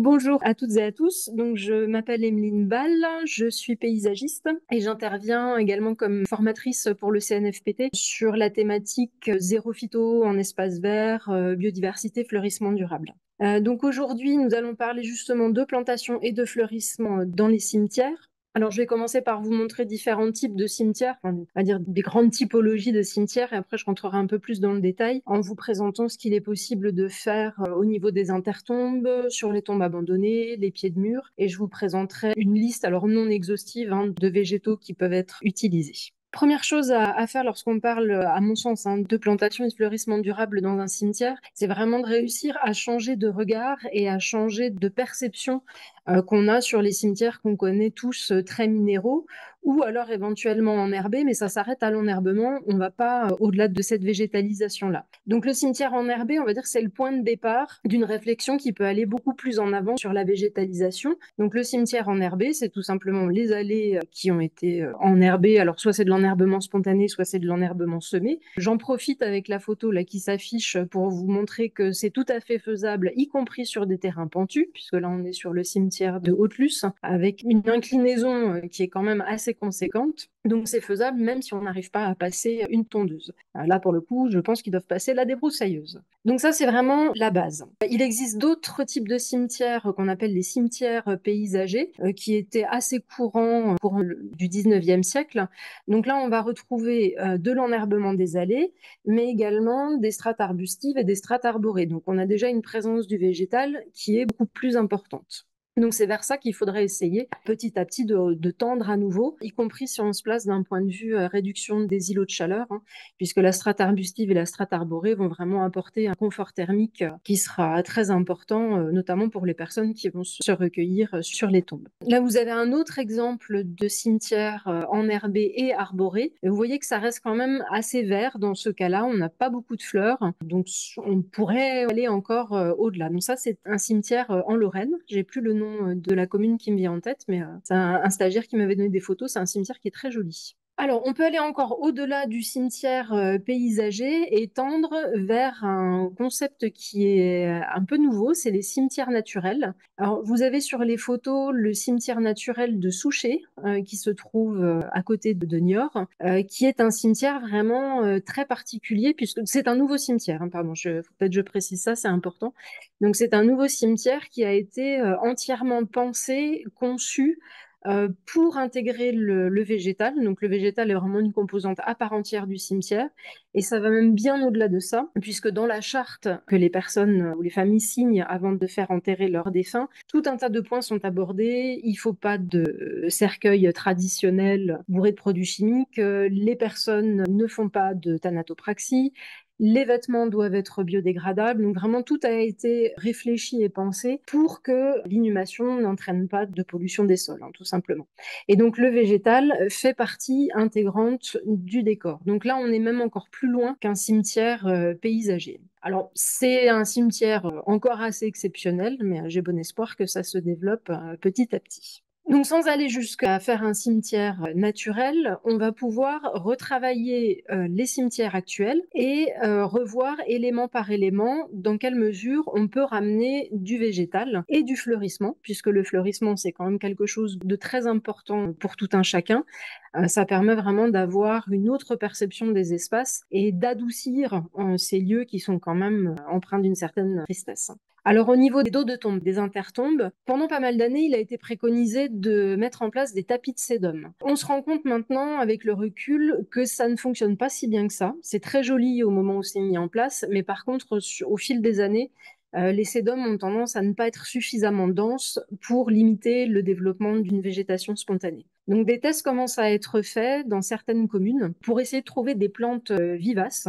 Bonjour à toutes et à tous. Donc, je m'appelle Emeline Ball, je suis paysagiste et j'interviens également comme formatrice pour le CNFPT sur la thématique zéro phyto en espace vert, biodiversité, fleurissement durable. Donc aujourd'hui, nous allons parler justement de plantation et de fleurissement dans les cimetières. Alors, je vais commencer par vous montrer différents types de cimetières, enfin, on va dire des grandes typologies de cimetières, et après je rentrerai un peu plus dans le détail en vous présentant ce qu'il est possible de faire au niveau des intertombes, sur les tombes abandonnées, les pieds de mur, et je vous présenterai une liste, alors non exhaustive, de végétaux qui peuvent être utilisés. Première chose à faire lorsqu'on parle, à mon sens, de plantation et de fleurissement durable dans un cimetière, c'est vraiment de réussir à changer de regard et à changer de perception qu'on a sur les cimetières qu'on connaît tous très minéraux, ou alors éventuellement enherbés, mais ça s'arrête à l'enherbement, on ne va pas au-delà de cette végétalisation-là. Donc le cimetière enherbé, on va dire, c'est le point de départ d'une réflexion qui peut aller beaucoup plus en avant sur la végétalisation. Donc le cimetière enherbé, c'est tout simplement les allées qui ont été enherbées, alors soit c'est de l'enherbement spontané, soit c'est de l'enherbement semé. J'en profite avec la photo là qui s'affiche pour vous montrer que c'est tout à fait faisable, y compris sur des terrains pentus, puisque là on est sur le cimetière de Haute-Luce, avec une inclinaison qui est quand même assez conséquente. Donc c'est faisable même si on n'arrive pas à passer une tondeuse. Là pour le coup, je pense qu'ils doivent passer la débroussailleuse. Donc ça c'est vraiment la base. Il existe d'autres types de cimetières qu'on appelle les cimetières paysagers, qui étaient assez courants au courant du 19e siècle. Donc là on va retrouver de l'enherbement des allées, mais également des strates arbustives et des strates arborées. Donc on a déjà une présence du végétal qui est beaucoup plus importante. Donc c'est vers ça qu'il faudrait essayer petit à petit de tendre à nouveau, y compris si on se place d'un point de vue réduction des îlots de chaleur, puisque la strate arbustive et la strate arborée vont vraiment apporter un confort thermique qui sera très important, notamment pour les personnes qui vont se recueillir sur les tombes. Là, vous avez un autre exemple de cimetière enherbé et arboré. Vous voyez que ça reste quand même assez vert dans ce cas-là. On n'a pas beaucoup de fleurs, donc on pourrait aller encore au-delà. Donc ça, c'est un cimetière en Lorraine. J'ai plus le nom de la commune qui me vient en tête, mais c'est un stagiaire qui m'avait donné des photos. C'est un cimetière qui est très joli. Alors, on peut aller encore au-delà du cimetière paysager et tendre vers un concept qui est un peu nouveau, c'est les cimetières naturels. Alors, vous avez sur les photos le cimetière naturel de Souchet, qui se trouve à côté de Niort, qui est un cimetière vraiment très particulier, puisque c'est un nouveau cimetière, pardon, peut-être je précise ça, c'est important. Donc, c'est un nouveau cimetière qui a été entièrement pensé, conçu, pour intégrer le végétal. Donc le végétal est vraiment une composante à part entière du cimetière, et ça va même bien au-delà de ça, puisque dans la charte que les personnes ou les familles signent avant de faire enterrer leurs défunts, tout un tas de points sont abordés. Il ne faut pas de cercueil traditionnel bourré de produits chimiques, les personnes ne font pas de thanatopraxie, les vêtements doivent être biodégradables. Donc vraiment, tout a été réfléchi et pensé pour que l'inhumation n'entraîne pas de pollution des sols, tout simplement. Et donc le végétal fait partie intégrante du décor. Donc là, on est même encore plus loin qu'un cimetière paysager. Alors, c'est un cimetière encore assez exceptionnel, mais j'ai bon espoir que ça se développe petit à petit. Donc, sans aller jusqu'à faire un cimetière naturel, on va pouvoir retravailler les cimetières actuels et revoir élément par élément dans quelle mesure on peut ramener du végétal et du fleurissement, puisque le fleurissement, c'est quand même quelque chose de très important pour tout un chacun. Ça permet vraiment d'avoir une autre perception des espaces et d'adoucir ces lieux qui sont quand même empreints d'une certaine tristesse. Alors au niveau des dos de tombe, des intertombes, pendant pas mal d'années, il a été préconisé de mettre en place des tapis de sédum. On se rend compte maintenant, avec le recul, que ça ne fonctionne pas si bien que ça. C'est très joli au moment où c'est mis en place, mais par contre, au fil des années, les sédums ont tendance à ne pas être suffisamment denses pour limiter le développement d'une végétation spontanée. Donc des tests commencent à être faits dans certaines communes pour essayer de trouver des plantes vivaces,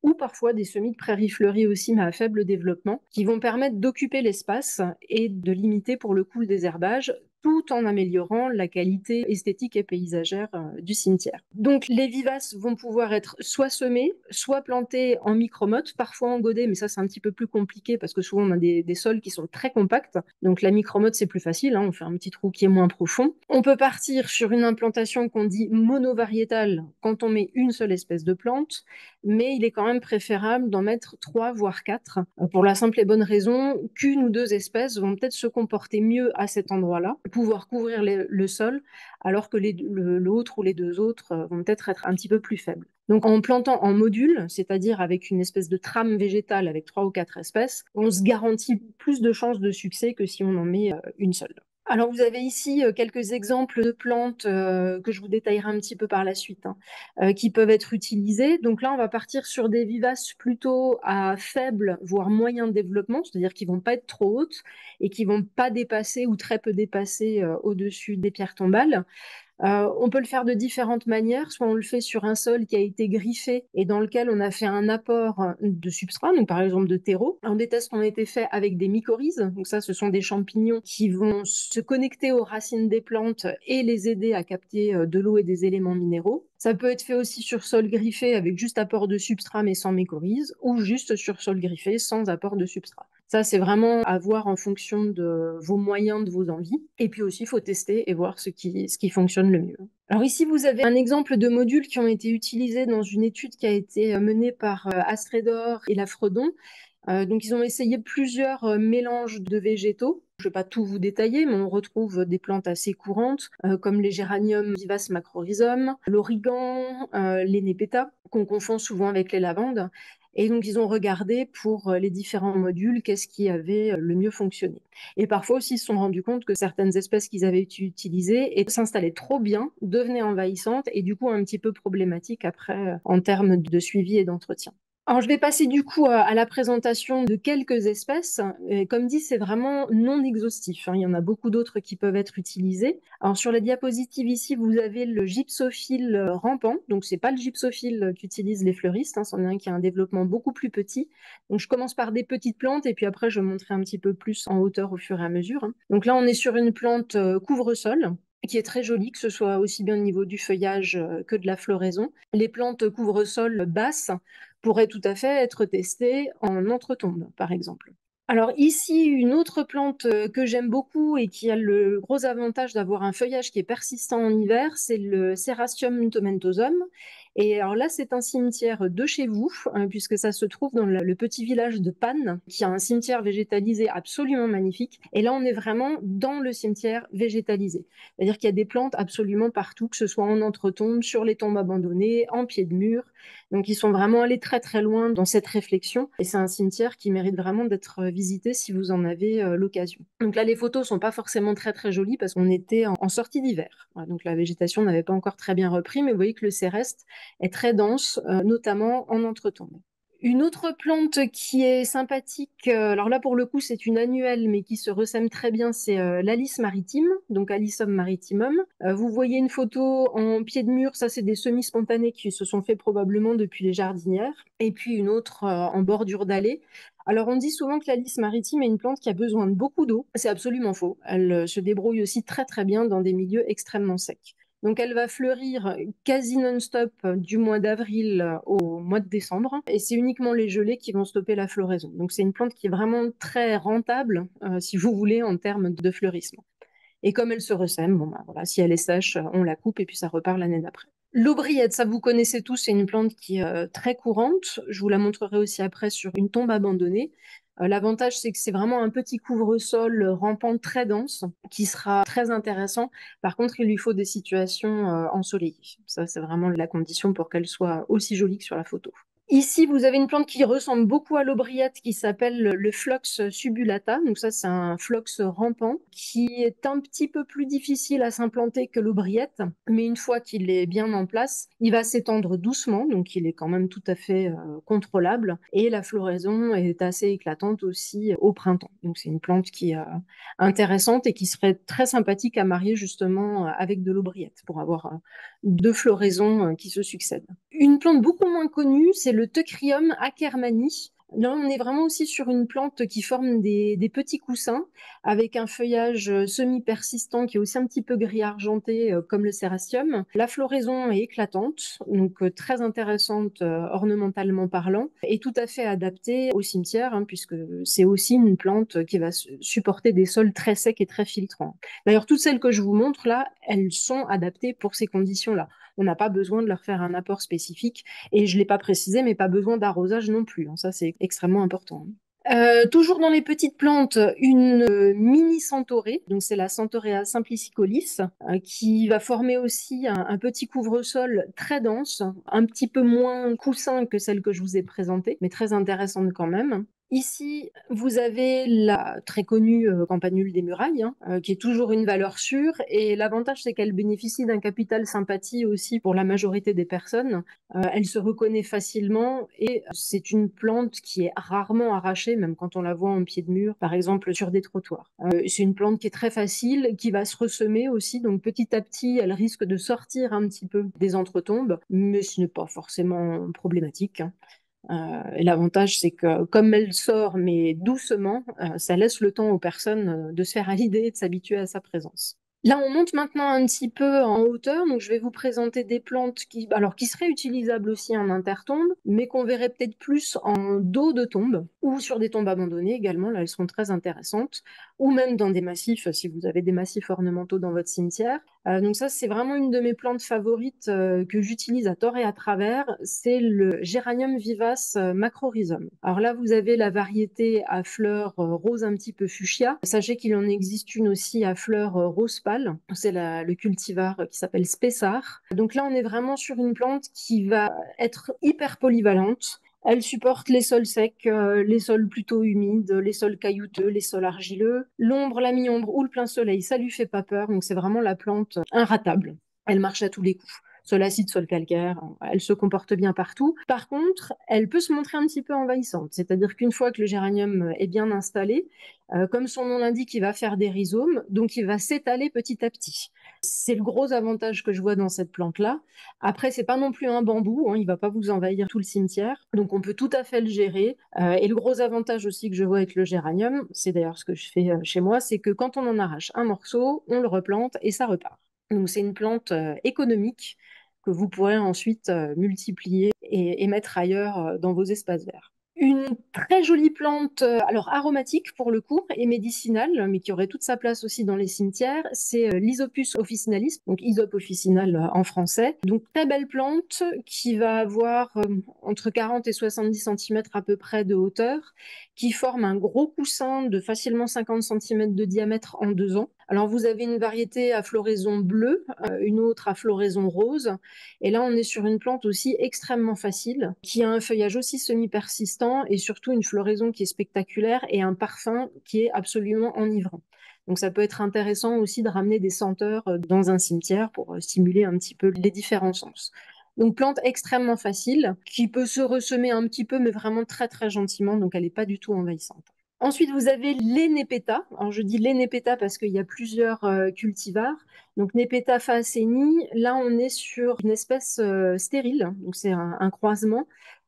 ou parfois des semis de prairies fleuries aussi, mais à faible développement, qui vont permettre d'occuper l'espace et de limiter pour le coup le désherbage, tout en améliorant la qualité esthétique et paysagère du cimetière. Donc les vivaces vont pouvoir être soit semées, soit plantées en micromotte, parfois en godet, mais ça c'est un petit peu plus compliqué parce que souvent on a des sols qui sont très compacts. Donc la micromotte c'est plus facile, hein, on fait un petit trou qui est moins profond. On peut partir sur une implantation qu'on dit monovariétale quand on met une seule espèce de plante, mais il est quand même préférable d'en mettre 3 voire 4 pour la simple et bonne raison qu'une ou deux espèces vont peut-être se comporter mieux à cet endroit-là, pouvoir couvrir le sol, alors que l'autre ou les deux autres vont peut-être être un petit peu plus faibles. Donc en plantant en module, c'est-à-dire avec une espèce de trame végétale avec 3 ou 4 espèces, on se garantit plus de chances de succès que si on en met une seule. Alors vous avez ici quelques exemples de plantes que je vous détaillerai un petit peu par la suite, hein, qui peuvent être utilisées. Donc là, on va partir sur des vivaces plutôt à faible, voire moyen développement, c'est-à-dire qui vont pas être trop hautes et qui vont pas dépasser ou très peu dépasser au-dessus des pierres tombales. On peut le faire de différentes manières. Soit on le fait sur un sol qui a été griffé et dans lequel on a fait un apport de substrat, donc par exemple de terreau. Alors, des tests ont été faits avec des mycorhizes. Donc ça, ce sont des champignons qui vont se connecter aux racines des plantes et les aider à capter de l'eau et des éléments minéraux. Ça peut être fait aussi sur sol griffé avec juste apport de substrat mais sans mycorhizes, ou juste sur sol griffé sans apport de substrat. Ça, c'est vraiment à voir en fonction de vos moyens, de vos envies. Et puis aussi, il faut tester et voir ce qui fonctionne le mieux. Alors ici, vous avez un exemple de modules qui ont été utilisés dans une étude qui a été menée par Astrédor et Lafredon. Donc, ils ont essayé plusieurs mélanges de végétaux. Je ne vais pas tout vous détailler, mais on retrouve des plantes assez courantes, comme les géraniums vivaces macrorhizome, l'origan, les népétas, qu'on confond souvent avec les lavandes. Et donc, ils ont regardé pour les différents modules qu'est-ce qui avait le mieux fonctionné. Et parfois aussi, ils se sont rendus compte que certaines espèces qu'ils avaient utilisées s'installaient trop bien, devenaient envahissantes et du coup un petit peu problématiques après en termes de suivi et d'entretien. Alors, je vais passer du coup à la présentation de quelques espèces. Et comme dit, c'est vraiment non exhaustif, hein. Il y en a beaucoup d'autres qui peuvent être utilisés. Alors, sur la diapositive ici, vous avez le gypsophile rampant. Donc, c'est pas le gypsophile qu'utilisent les fleuristes, hein. C'en est un qui a un développement beaucoup plus petit. Donc, je commence par des petites plantes et puis après, je montrerai un petit peu plus en hauteur au fur et à mesure, hein. Donc là, on est sur une plante couvre-sol qui est très jolie, que ce soit aussi bien au niveau du feuillage que de la floraison. Les plantes couvre-sol basses pourrait tout à fait être testée en entretombe, par exemple. Alors ici, une autre plante que j'aime beaucoup et qui a le gros avantage d'avoir un feuillage qui est persistant en hiver, c'est le Serratium tomentosum. Et alors là, c'est un cimetière de chez vous, hein, puisque ça se trouve dans le petit village de Panne, qui a un cimetière végétalisé absolument magnifique. Et là, on est vraiment dans le cimetière végétalisé. C'est-à-dire qu'il y a des plantes absolument partout, que ce soit en entretombe, sur les tombes abandonnées, en pied de mur. Donc, ils sont vraiment allés très très loin dans cette réflexion. Et c'est un cimetière qui mérite vraiment d'être visité si vous en avez l'occasion. Donc là, les photos sont pas forcément très très jolies parce qu'on était en sortie d'hiver. Voilà, donc la végétation n'avait pas encore très bien repris, mais vous voyez que le céreste est très dense, notamment en entretombe. Une autre plante qui est sympathique, alors là pour le coup c'est une annuelle mais qui se ressème très bien, c'est l'alice maritime, donc Alyssum maritimum. Vous voyez une photo en pied de mur, ça c'est des semis spontanés qui se sont faits probablement depuis les jardinières, et puis une autre en bordure d'allée. Alors on dit souvent que l'alice maritime est une plante qui a besoin de beaucoup d'eau, c'est absolument faux. Elle se débrouille aussi très très bien dans des milieux extrêmement secs. Donc elle va fleurir quasi non-stop du mois d'avril au mois de décembre. Et c'est uniquement les gelées qui vont stopper la floraison. Donc c'est une plante qui est vraiment très rentable, si vous voulez, en termes de fleurisme. Et comme elle se ressème, bon, bah, voilà, si elle est sèche, on la coupe et puis ça repart l'année d'après. L'aubriette, ça vous connaissez tous, c'est une plante qui est très courante. Je vous la montrerai aussi après sur une tombe abandonnée. L'avantage, c'est que c'est vraiment un petit couvre-sol rampant très dense qui sera très intéressant. Par contre, il lui faut des situations ensoleillées. Ça, c'est vraiment la condition pour qu'elle soit aussi jolie que sur la photo. Ici, vous avez une plante qui ressemble beaucoup à l'aubriette qui s'appelle le Phlox subulata. Donc ça, c'est un phlox rampant qui est un petit peu plus difficile à s'implanter que l'aubriette. Mais une fois qu'il est bien en place, il va s'étendre doucement. Donc il est quand même tout à fait contrôlable. Et la floraison est assez éclatante aussi au printemps. Donc c'est une plante qui est intéressante et qui serait très sympathique à marier justement avec de l'aubriette pour avoir deux floraisons qui se succèdent. Une plante beaucoup moins connue, c'est le Teucrium ackermani. Là, on est vraiment aussi sur une plante qui forme des petits coussins avec un feuillage semi-persistant qui est aussi un petit peu gris argenté comme le cérastium. La floraison est éclatante, donc très intéressante ornementalement parlant, et tout à fait adaptée au cimetière, hein, puisque c'est aussi une plante qui va supporter des sols très secs et très filtrants. D'ailleurs, toutes celles que je vous montre là, elles sont adaptées pour ces conditions-là. On n'a pas besoin de leur faire un apport spécifique, et je ne l'ai pas précisé, mais pas besoin d'arrosage non plus, hein. Ça, c'est extrêmement important. Toujours dans les petites plantes, une mini centaurée, donc c'est la Centaurea simplicicolis, qui va former aussi un petit couvre-sol très dense, un petit peu moins coussin que celle que je vous ai présentée, mais très intéressante quand même. Ici, vous avez la très connue campanule des murailles, hein, qui est toujours une valeur sûre. Et l'avantage, c'est qu'elle bénéficie d'un capital sympathie aussi pour la majorité des personnes. Elle se reconnaît facilement et c'est une plante qui est rarement arrachée, même quand on la voit en pied de mur, par exemple sur des trottoirs. C'est une plante qui est très facile, qui va se ressemer aussi. Donc petit à petit, elle risque de sortir un petit peu des entretombes, mais ce n'est pas forcément problématique, hein. Et l'avantage, c'est que comme elle sort, mais doucement, ça laisse le temps aux personnes de se faire à l'idée et de s'habituer à sa présence. Là, on monte maintenant un petit peu en hauteur, donc je vais vous présenter des plantes qui seraient utilisables aussi en intertombe, mais qu'on verrait peut-être plus en dos de tombe ou sur des tombes abandonnées également. Là, elles sont très intéressantes, ou même dans des massifs, si vous avez des massifs ornementaux dans votre cimetière. Donc ça, c'est vraiment une de mes plantes favorites que j'utilise à tort et à travers. C'est le Géranium vivace macrorhizome. Alors là, vous avez la variété à fleurs rose un petit peu fuchsia. Sachez qu'il en existe une aussi à fleurs rose pâle. C'est le cultivar qui s'appelle Spessart. Donc là, on est vraiment sur une plante qui va être hyper polyvalente. Elle supporte les sols secs, les sols plutôt humides, les sols caillouteux, les sols argileux. L'ombre, la mi-ombre ou le plein soleil, ça lui fait pas peur. Donc c'est vraiment la plante inratable. Elle marche à tous les coups. Sol acide, sol calcaire, elle se comporte bien partout. Par contre, elle peut se montrer un petit peu envahissante. C'est-à-dire qu'une fois que le géranium est bien installé, comme son nom l'indique, il va faire des rhizomes, donc il va s'étaler petit à petit. C'est le gros avantage que je vois dans cette plante-là. Après, c'est pas non plus un bambou, hein, il va pas vous envahir tout le cimetière, donc on peut tout à fait le gérer. Et le gros avantage aussi que je vois avec le géranium, c'est d'ailleurs ce que je fais chez moi, c'est que quand on en arrache un morceau, on le replante et ça repart. Donc c'est une plante économique que vous pourrez ensuite multiplier et mettre ailleurs dans vos espaces verts. Une très jolie plante, alors aromatique pour le coup, et médicinale, mais qui aurait toute sa place aussi dans les cimetières, c'est l'Isopus officinalis, donc Isope officinal en français. Donc très belle plante qui va avoir entre 40 et 70 cm à peu près de hauteur, qui forme un gros coussin de facilement 50 cm de diamètre en 2 ans. Alors vous avez une variété à floraison bleue, une autre à floraison rose, et là on est sur une plante aussi extrêmement facile, qui a un feuillage aussi semi-persistant et surtout une floraison qui est spectaculaire et un parfum qui est absolument enivrant. Donc ça peut être intéressant aussi de ramener des senteurs dans un cimetière pour stimuler un petit peu les différents sens. Donc plante extrêmement facile, qui peut se ressemer un petit peu, mais vraiment très très gentiment, donc elle n'est pas du tout envahissante. Ensuite, vous avez les Nepeta. Alors, je dis les Nepeta parce qu'il y a plusieurs cultivars. Donc, Nepeta faaceni, là, on est sur une espèce stérile. Donc, c'est un croisement.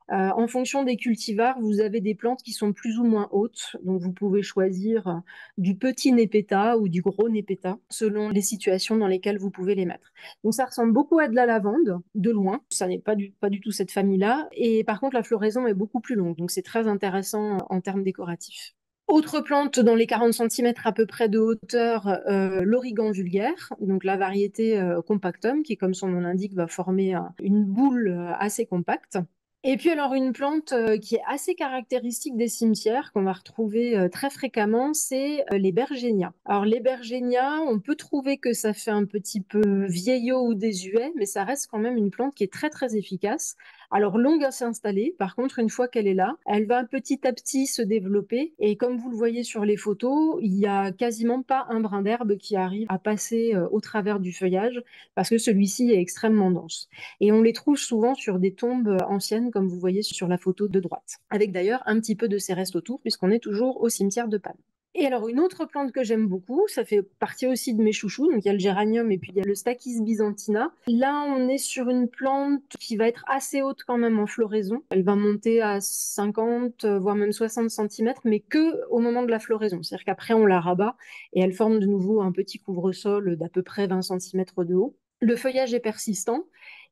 En fonction des cultivars, vous avez des plantes qui sont plus ou moins hautes. Donc, vous pouvez choisir du petit Nepeta ou du gros Nepeta selon les situations dans lesquelles vous pouvez les mettre. Donc, ça ressemble beaucoup à de la lavande, de loin. Ça n'est pas du tout cette famille-là. Et par contre, la floraison est beaucoup plus longue. Donc, c'est très intéressant en termes décoratifs. Autre plante dans les 40 cm à peu près de hauteur, l'origan vulgaire, donc la variété compactum, qui comme son nom l'indique va former une boule assez compacte. Et puis alors une plante qui est assez caractéristique des cimetières, qu'on va retrouver très fréquemment, c'est les bergénias. Alors les bergénias, on peut trouver que ça fait un petit peu vieillot ou désuet, mais ça reste quand même une plante qui est très très efficace. Alors longue à s'installer, par contre une fois qu'elle est là, elle va petit à petit se développer et comme vous le voyez sur les photos, il n'y a quasiment pas un brin d'herbe qui arrive à passer au travers du feuillage parce que celui-ci est extrêmement dense. Et on les trouve souvent sur des tombes anciennes, comme vous voyez sur la photo de droite, avec d'ailleurs un petit peu de ces restes autour, puisqu'on est toujours au cimetière de Panne. Et alors, une autre plante que j'aime beaucoup, ça fait partie aussi de mes chouchous. Donc, il y a le géranium et puis il y a le Stachys byzantina. Là, on est sur une plante qui va être assez haute quand même en floraison. Elle va monter à 50, voire même 60 centimètres, mais que au moment de la floraison. C'est-à-dire qu'après, on la rabat et elle forme de nouveau un petit couvre-sol d'à peu près 20 centimètres de haut. Le feuillage est persistant.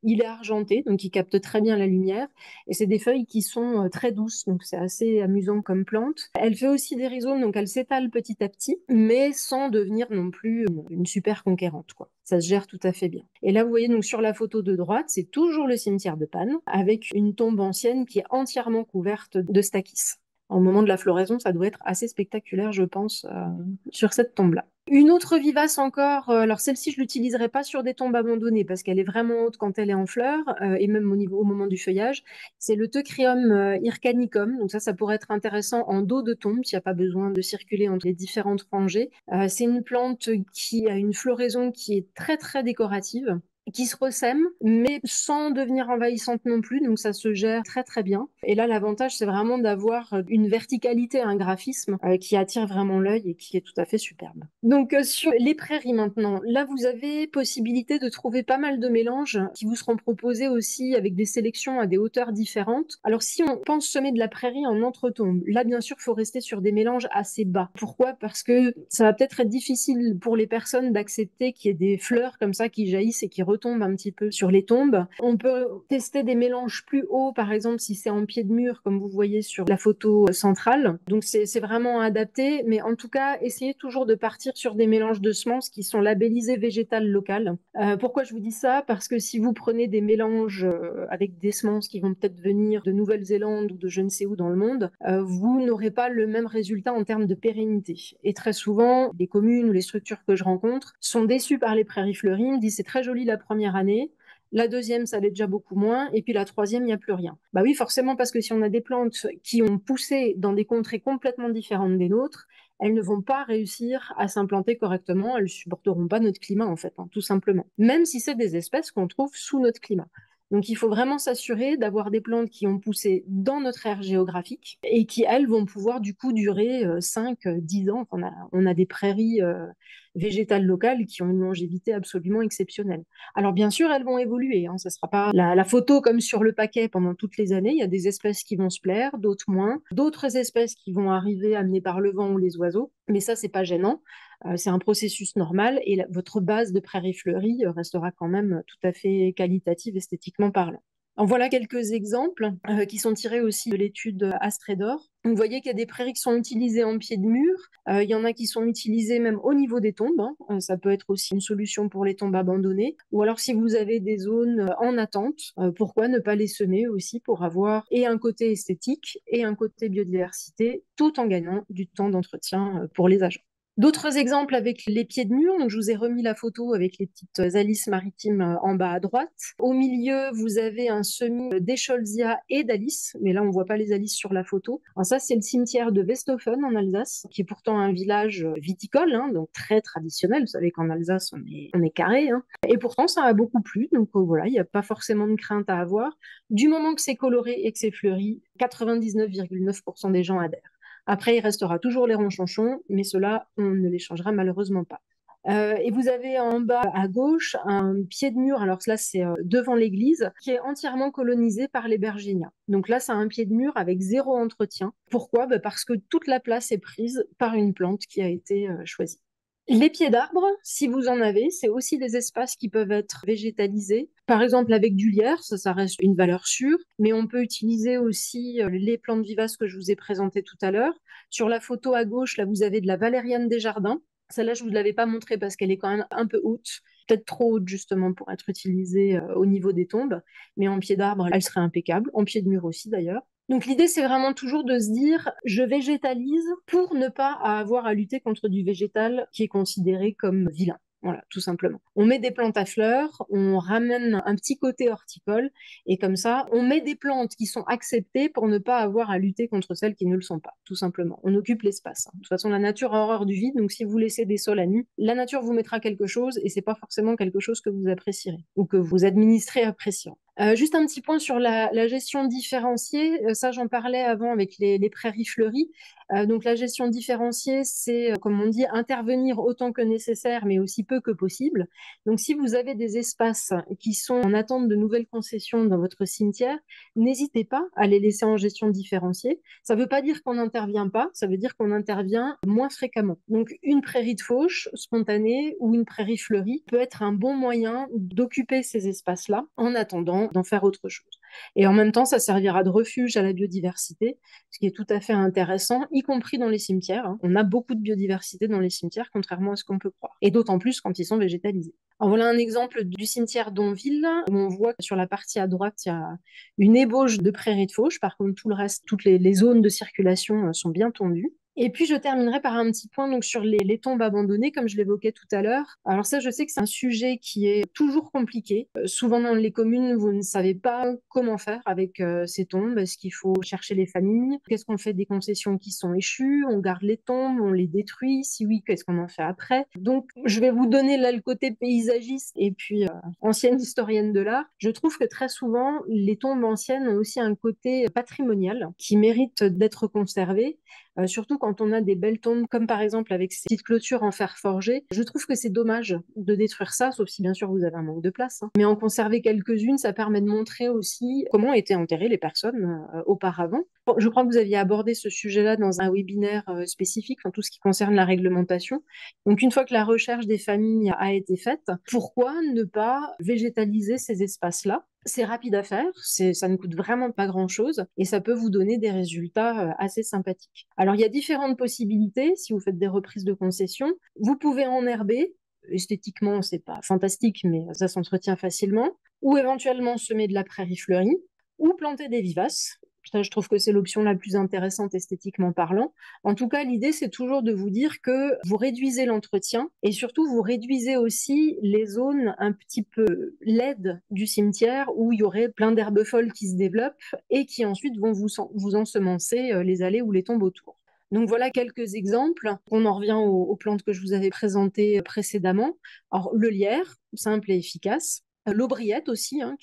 Il est argenté, donc il capte très bien la lumière. Et c'est des feuilles qui sont très douces, donc c'est assez amusant comme plante. Elle fait aussi des rhizomes, donc elle s'étale petit à petit, mais sans devenir non plus une super conquérante, quoi. Ça se gère tout à fait bien. Et là, vous voyez donc sur la photo de droite, c'est toujours le cimetière de Panne, avec une tombe ancienne qui est entièrement couverte de stachys. Au moment de la floraison, ça doit être assez spectaculaire, je pense, sur cette tombe-là. Une autre vivace encore, alors celle-ci, je l'utiliserai pas sur des tombes abandonnées parce qu'elle est vraiment haute quand elle est en fleurs et même au moment du feuillage. C'est le Teucrium hircanicum. Donc ça pourrait être intéressant en dos de tombe s'il n'y a pas besoin de circuler entre les différentes rangées. C'est une plante qui a une floraison qui est très très décorative, qui se ressème, mais sans devenir envahissante non plus, donc ça se gère très très bien. Et là, l'avantage, c'est vraiment d'avoir une verticalité, un graphisme qui attire vraiment l'œil et qui est tout à fait superbe. Donc sur les prairies maintenant, là, vous avez possibilité de trouver pas mal de mélanges qui vous seront proposés aussi avec des sélections à des hauteurs différentes. Alors si on pense semer de la prairie en entretombe, là, bien sûr, il faut rester sur des mélanges assez bas. Pourquoi? Parce que ça va peut-être être difficile pour les personnes d'accepter qu'il y ait des fleurs comme ça qui jaillissent et qui retombe un petit peu sur les tombes. On peut tester des mélanges plus hauts, par exemple si c'est en pied de mur, comme vous voyez sur la photo centrale. Donc c'est vraiment adapté, mais en tout cas, essayez toujours de partir sur des mélanges de semences qui sont labellisés végétales locales. Pourquoi je vous dis ça? Parce que si vous prenez des mélanges avec des semences qui vont peut-être venir de Nouvelle-Zélande ou de je ne sais où dans le monde, vous n'aurez pas le même résultat en termes de pérennité. Et très souvent, les communes ou les structures que je rencontre sont déçues par les prairies fleuries, me disent c'est très joli la première année, la deuxième, ça l'est déjà beaucoup moins. Et puis la troisième, il n'y a plus rien. Bah oui, forcément, parce que si on a des plantes qui ont poussé dans des contrées complètement différentes des nôtres, elles ne vont pas réussir à s'implanter correctement. Elles ne supporteront pas notre climat, en fait, hein, tout simplement. Même si c'est des espèces qu'on trouve sous notre climat. Donc il faut vraiment s'assurer d'avoir des plantes qui ont poussé dans notre aire géographique et qui, elles, vont pouvoir du coup durer 5, 10 ans. On a des prairies végétales locales qui ont une longévité absolument exceptionnelle. Alors bien sûr, elles vont évoluer, hein. Ça ne sera pas la photo comme sur le paquet pendant toutes les années. Il y a des espèces qui vont se plaire, d'autres moins. D'autres espèces qui vont arriver amenées par le vent ou les oiseaux. Mais ça, c'est pas gênant. C'est un processus normal et votre base de prairie fleurie restera quand même tout à fait qualitative esthétiquement parlant. En voilà quelques exemples qui sont tirés aussi de l'étude Astrédor. Vous voyez qu'il y a des prairies qui sont utilisées en pied de mur. Il y en a qui sont utilisées même au niveau des tombes, hein. Ça peut être aussi une solution pour les tombes abandonnées. Ou alors si vous avez des zones en attente, pourquoi ne pas les semer aussi pour avoir et un côté esthétique et un côté biodiversité, tout en gagnant du temps d'entretien pour les agents. D'autres exemples avec les pieds de mur. Donc, je vous ai remis la photo avec les petites alices maritimes en bas à droite. Au milieu, vous avez un semis d'Escholzia et d'alice, mais là, on ne voit pas les alices sur la photo. Alors ça, c'est le cimetière de Westhofen en Alsace, qui est pourtant un village viticole, hein, donc très traditionnel. Vous savez qu'en Alsace, on est carré, hein. Et pourtant, ça a beaucoup plu. Donc voilà, il n'y a pas forcément de crainte à avoir. Du moment que c'est coloré et que c'est fleuri, 99,9% des gens adhèrent. Après, il restera toujours les ronchonchons, mais ceux-là, on ne les changera malheureusement pas. Et vous avez en bas à gauche un pied de mur, alors là c'est devant l'église, qui est entièrement colonisé par les bergénias. Donc là c'est un pied de mur avec zéro entretien. Pourquoi? Parce que toute la place est prise par une plante qui a été choisie. Les pieds d'arbres, si vous en avez, c'est aussi des espaces qui peuvent être végétalisés. Par exemple, avec du lierre, ça reste une valeur sûre, mais on peut utiliser aussi les plantes vivaces que je vous ai présentées tout à l'heure. Sur la photo à gauche, là, vous avez de la valériane des jardins. Celle-là, je ne vous l'avais pas montrée parce qu'elle est quand même un peu haute, peut-être trop haute justement pour être utilisée au niveau des tombes, mais en pied d'arbre, elle serait impeccable, en pied de mur aussi d'ailleurs. Donc l'idée, c'est vraiment toujours de se dire, je végétalise pour ne pas avoir à lutter contre du végétal qui est considéré comme vilain. Voilà, tout simplement. On met des plantes à fleurs, on ramène un petit côté horticole, et comme ça, on met des plantes qui sont acceptées pour ne pas avoir à lutter contre celles qui ne le sont pas, tout simplement. On occupe l'espace, hein. De toute façon, la nature a horreur du vide, donc si vous laissez des sols à nu, la nature vous mettra quelque chose, et c'est pas forcément quelque chose que vous apprécierez, ou que vous administrez appréciant. Juste un petit point sur la gestion différenciée. Ça, j'en parlais avant avec les prairies fleuries. Donc, la gestion différenciée, c'est, comme on dit, intervenir autant que nécessaire, mais aussi peu que possible. Donc, si vous avez des espaces qui sont en attente de nouvelles concessions dans votre cimetière, n'hésitez pas à les laisser en gestion différenciée. Ça ne veut pas dire qu'on n'intervient pas, ça veut dire qu'on intervient moins fréquemment. Donc, une prairie de fauche spontanée ou une prairie fleurie peut être un bon moyen d'occuper ces espaces-là en attendant d'en faire autre chose. Et en même temps, ça servira de refuge à la biodiversité, ce qui est tout à fait intéressant, y compris dans les cimetières, hein. On a beaucoup de biodiversité dans les cimetières, contrairement à ce qu'on peut croire. Et d'autant plus quand ils sont végétalisés. Alors voilà un exemple du cimetière d'Onville, où on voit que sur la partie à droite, il y a une ébauche de prairie de fauche. Par contre, tout le reste, toutes les zones de circulation sont bien tondues. Et puis, je terminerai par un petit point donc, sur les tombes abandonnées, comme je l'évoquais tout à l'heure. Alors ça, je sais que c'est un sujet qui est toujours compliqué. Souvent dans les communes, vous ne savez pas comment faire avec ces tombes. Est-ce qu'il faut chercher les familles? Qu'est-ce qu'on fait des concessions qui sont échues? On garde les tombes, on les détruit? Si oui, qu'est-ce qu'on en fait après? Donc, je vais vous donner là le côté paysagiste et puis ancienne historienne de l'art. Je trouve que très souvent, les tombes anciennes ont aussi un côté patrimonial qui mérite d'être conservé. Surtout quand on a des belles tombes, comme par exemple avec ces petites clôtures en fer forgé. Je trouve que c'est dommage de détruire ça, sauf si bien sûr vous avez un manque de place, hein. Mais en conserver quelques-unes, ça permet de montrer aussi comment étaient enterrées les personnes auparavant. Bon, je crois que vous aviez abordé ce sujet-là dans un webinaire spécifique, en tout ce qui concerne la réglementation. Donc une fois que la recherche des familles a été faite, pourquoi ne pas végétaliser ces espaces-là? C'est rapide à faire, ça ne coûte vraiment pas grand-chose et ça peut vous donner des résultats assez sympathiques. Alors, il y a différentes possibilités si vous faites des reprises de concessions. Vous pouvez enherber, esthétiquement, c'est pas fantastique, mais ça s'entretient facilement, ou éventuellement semer de la prairie fleurie, ou planter des vivaces. Ça, je trouve que c'est l'option la plus intéressante esthétiquement parlant. En tout cas, l'idée, c'est toujours de vous dire que vous réduisez l'entretien et surtout, vous réduisez aussi les zones un petit peu laides du cimetière où il y aurait plein d'herbes folles qui se développent et qui ensuite vont vous ensemencer les allées ou les tombes autour. Donc voilà quelques exemples. On en revient aux plantes que je vous avais présentées précédemment. Alors, le lierre, simple et efficace. L'aubriette aussi, hein,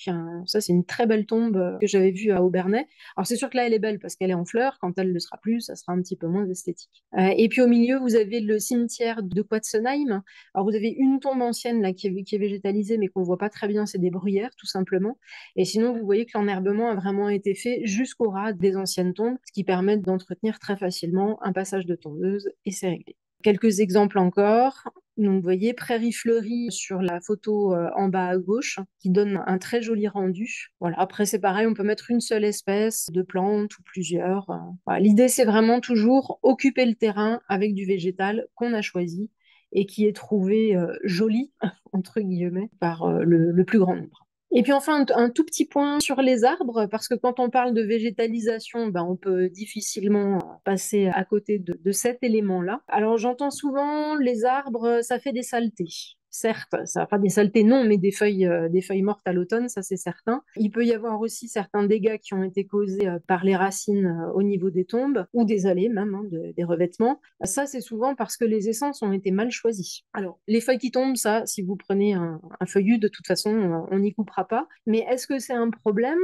ça c'est une très belle tombe que j'avais vue à Aubernais. Alors c'est sûr que là elle est belle parce qu'elle est en fleurs, quand elle ne le sera plus, ça sera un petit peu moins esthétique. Et puis au milieu, vous avez le cimetière de Quatsenheim. Alors vous avez une tombe ancienne là qui est végétalisée mais qu'on voit pas très bien, c'est des bruyères tout simplement. Et sinon vous voyez que l'enherbement a vraiment été fait jusqu'au ras des anciennes tombes, ce qui permet d'entretenir très facilement un passage de tondeuse et c'est réglé. Quelques exemples encore. Donc, vous voyez, prairie fleurie sur la photo en bas à gauche, qui donne un très joli rendu. Voilà. Après, c'est pareil, on peut mettre une seule espèce de plante ou plusieurs. Voilà. L'idée, c'est vraiment toujours occuper le terrain avec du végétal qu'on a choisi et qui est trouvé joli, entre guillemets, par le plus grand nombre. Et puis enfin, un tout petit point sur les arbres, parce que quand on parle de végétalisation, ben, on peut difficilement passer à côté de cet élément-là. Alors j'entends souvent les arbres, ça fait des saletés. Certes, ça pas des saletés, non, mais des feuilles mortes à l'automne, ça c'est certain. Il peut y avoir aussi certains dégâts qui ont été causés par les racines au niveau des tombes ou des allées même, hein, des revêtements. Ça c'est souvent parce que les essences ont été mal choisies. Alors les feuilles qui tombent, ça, si vous prenez un feuillu, de toute façon, on n'y coupera pas. Mais est-ce que c'est un problème?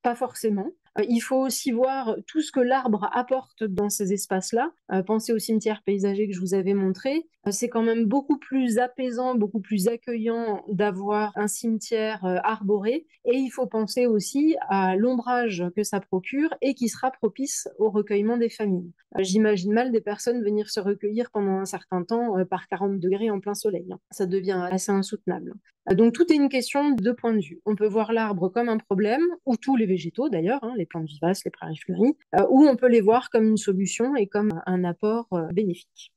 Pas forcément. Il faut aussi voir tout ce que l'arbre apporte dans ces espaces-là. Pensez au cimetière paysager que je vous avais montré. C'est quand même beaucoup plus apaisant, beaucoup plus accueillant d'avoir un cimetière arboré. Et il faut penser aussi à l'ombrage que ça procure et qui sera propice au recueillement des familles. J'imagine mal des personnes venir se recueillir pendant un certain temps par 40 degrés en plein soleil, hein. Ça devient assez insoutenable. Donc tout est une question de point de vue. On peut voir l'arbre comme un problème, ou tous les végétaux d'ailleurs, hein, les plantes vivaces, les prairies fleuries, ou on peut les voir comme une solution et comme un apport bénéfique.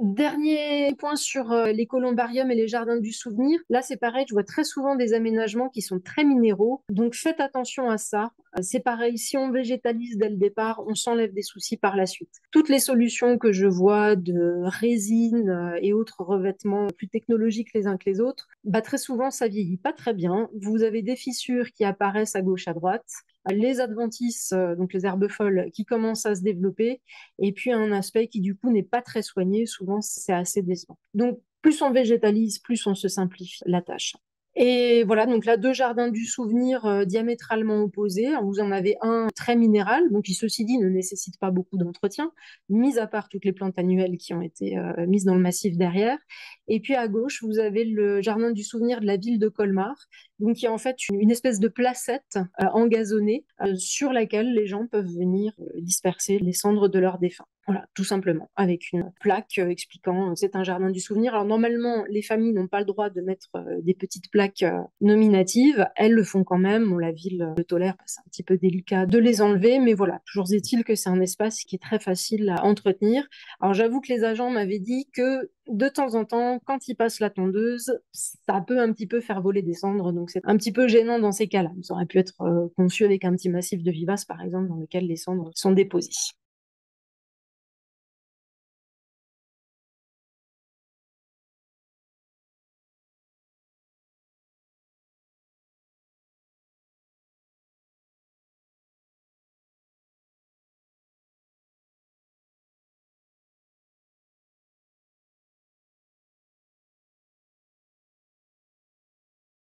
Dernier point sur les columbariums et les jardins du souvenir. Là, c'est pareil, je vois très souvent des aménagements qui sont très minéraux. Donc, faites attention à ça. C'est pareil, si on végétalise dès le départ, on s'enlève des soucis par la suite. Toutes les solutions que je vois de résine et autres revêtements plus technologiques les uns que les autres, bah, très souvent, ça vieillit pas très bien. Vous avez des fissures qui apparaissent à gauche, à droite, les adventices, donc les herbes folles, qui commencent à se développer, et puis un aspect qui du coup n'est pas très soigné, souvent c'est assez décevant. Donc plus on végétalise, plus on se simplifie la tâche. Et voilà, donc là, deux jardins du souvenir diamétralement opposés. Alors, vous en avez un très minéral, donc qui, ceci dit, ne nécessite pas beaucoup d'entretien, mis à part toutes les plantes annuelles qui ont été mises dans le massif derrière. Et puis à gauche, vous avez le jardin du souvenir de la ville de Colmar, donc qui est en fait une espèce de placette engazonnée sur laquelle les gens peuvent venir disperser les cendres de leurs défunts. Voilà, tout simplement, avec une plaque expliquant c'est un jardin du souvenir. Alors normalement, les familles n'ont pas le droit de mettre des petites plaques nominatives. Elles le font quand même. Bon, la ville le tolère, c'est un petit peu délicat de les enlever, mais voilà, toujours est-il que c'est un espace qui est très facile à entretenir. Alors j'avoue que les agents m'avaient dit que de temps en temps, quand ils passent la tondeuse, ça peut un petit peu faire voler des cendres, donc c'est un petit peu gênant dans ces cas-là. Ça aurait pu être conçu avec un petit massif de vivaces, par exemple, dans lequel les cendres sont déposées.